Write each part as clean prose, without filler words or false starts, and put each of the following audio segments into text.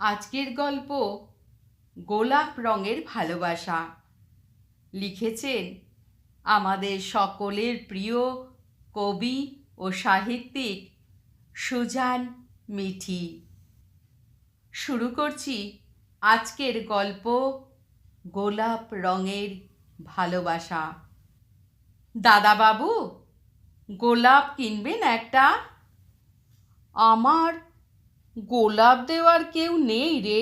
আজকের গল্প গোলাপ রঙের ভালোবাসা। লিখেছেন আমাদের সকলের প্রিয় কবি ও সাহিত্যিক সুজান মিঠি। শুরু করছি আজকের গল্প গোলাপ রঙের ভালোবাসা। দাদাবাবু, গোলাপ কিনবেন একটা? আমার গোলাপ দেওয়ার কেউ নেই রে।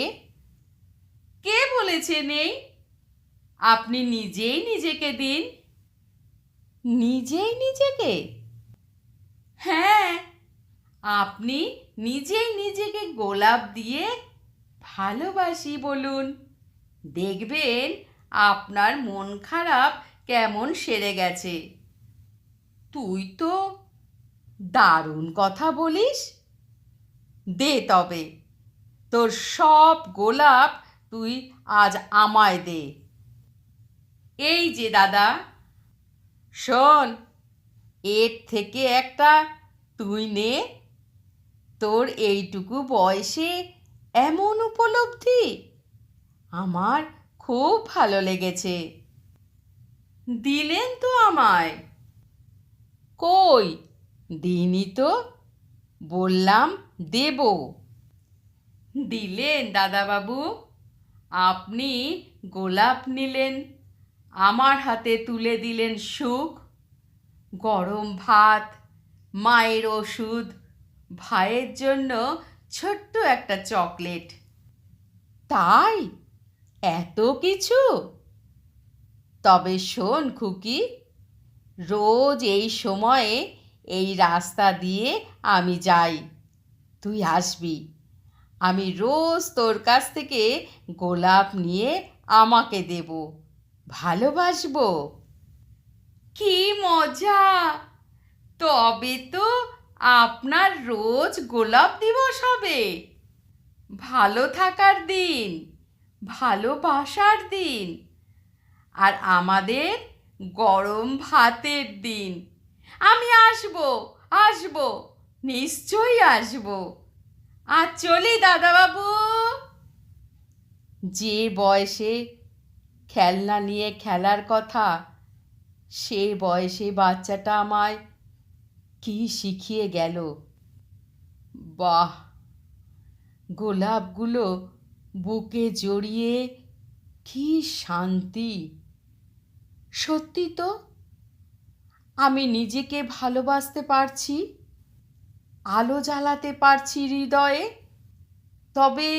কে বলেছে নেই? আপনি নিজেই নিজেকে দিন। নিজেই নিজেকে? হ্যাঁ, আপনি নিজেই নিজেকে গোলাপ দিয়ে ভালোবাসি বলুন। দেখবেন আপনার মন খারাপ কেমন সেরে গেছে। তুই তো দারুণ কথা বলিস। দে তবে, তোর সব গোলাপ তুই আজ আমায় দে। এই যে দাদা, শোন, এর থেকে একটা তুই নে। তোর এইটুকু বয়সে এমন উপলব্ধি আমার খুব ভালো লেগেছে। দিলেন তো আমায়? কই দিইনি তো, বললাম দেব। দিলেন দাদাবাবু। আপনি গোলাপ নিলেন, আমার হাতে তুলে দিলেন সুখ, গরম ভাত, মায়ের ওষুধ, ভাইয়ের জন্য ছোট্ট একটা চকলেট। তাই এত কিছু? তবে শোন খুকি, রোজ এই সময়ে এই রাস্তা দিয়ে আমি যাই, তুই আসবি। আমি রোজ তোর কাছ থেকে গোলাপ নিয়ে আমাকে দেব, ভালোবাসবো। কি মজা! তবে তো আপনার রোজ গোলাপ দিবস হবে। ভালো থাকার দিন, ভালোবাসার দিন, আর আমাদের গরম ভাতের দিন। আমি আসবো, আসবো, নিশ্চয়ই আসবো। আজ চলি দাদাবাবু। যে বয়সে খেলনা নিয়ে খেলার কথা, সে বয়সে বাচ্চাটা আমায় কি শিখিয়ে গেল। বাহ, গোলাপগুলো বুকে জড়িয়ে কি শান্তি! সত্যি তো, আমি নিজেকে ভালোবাসতে পারছি, আলো জ্বালাতে পারছি হৃদয়ে। তবে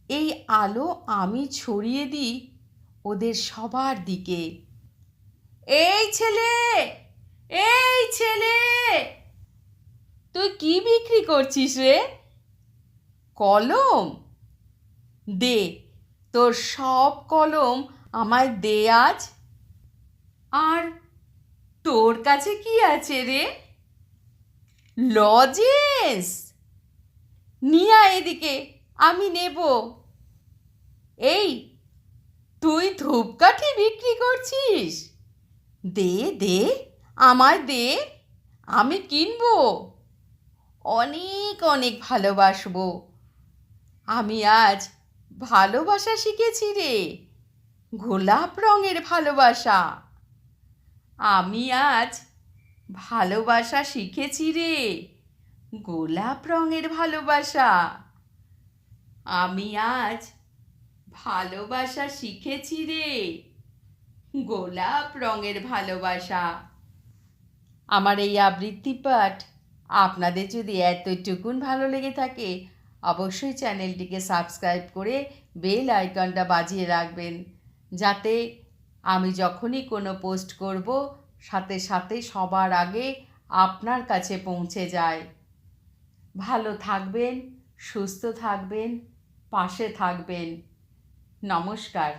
এই আলো আমি ছড়িয়ে দিই ওদের সবার দিকে। এই ছেলে, এই ছেলে, তুই কি বিক্রি করছিস রে? কলম? দে, তোর সব কলম আমায় দে আজ। আর তোর কাছে কি আছে রে? লজেন্স? নিয়ে আয় এদিকে, আমি নেব। এই, তুই ধূপকাঠি বিক্রি করছিস? দে দে, আমায় দে, আমি কিনবো। অনেক অনেক ভালোবাসবো। আমি আজ ভালোবাসা শিখেছি রে, গোলাপ রঙের ভালোবাসা। আমি আজ ভালোবাসা শিখেছি রে, গোলাপ রঙের ভালোবাসা। আমি আজ ভালোবাসা শিখেছি রে, গোলাপ রঙের ভালোবাসা। আমার এই আবৃত্তি পাঠ আপনাদের যদি এতটুকুন ভালো লেগে থাকে, অবশ্যই চ্যানেলটিকে সাবস্ক্রাইব করে বেল আইকনটা বাজিয়ে রাখবেন, যাতে আমি যখনই কোনো পোস্ট করব সাথে সাথে সবার আগে আপনার কাছে পৌঁছে যায়। ভালো থাকবেন, সুস্থ থাকবেন, পাশে থাকবেন। নমস্কার।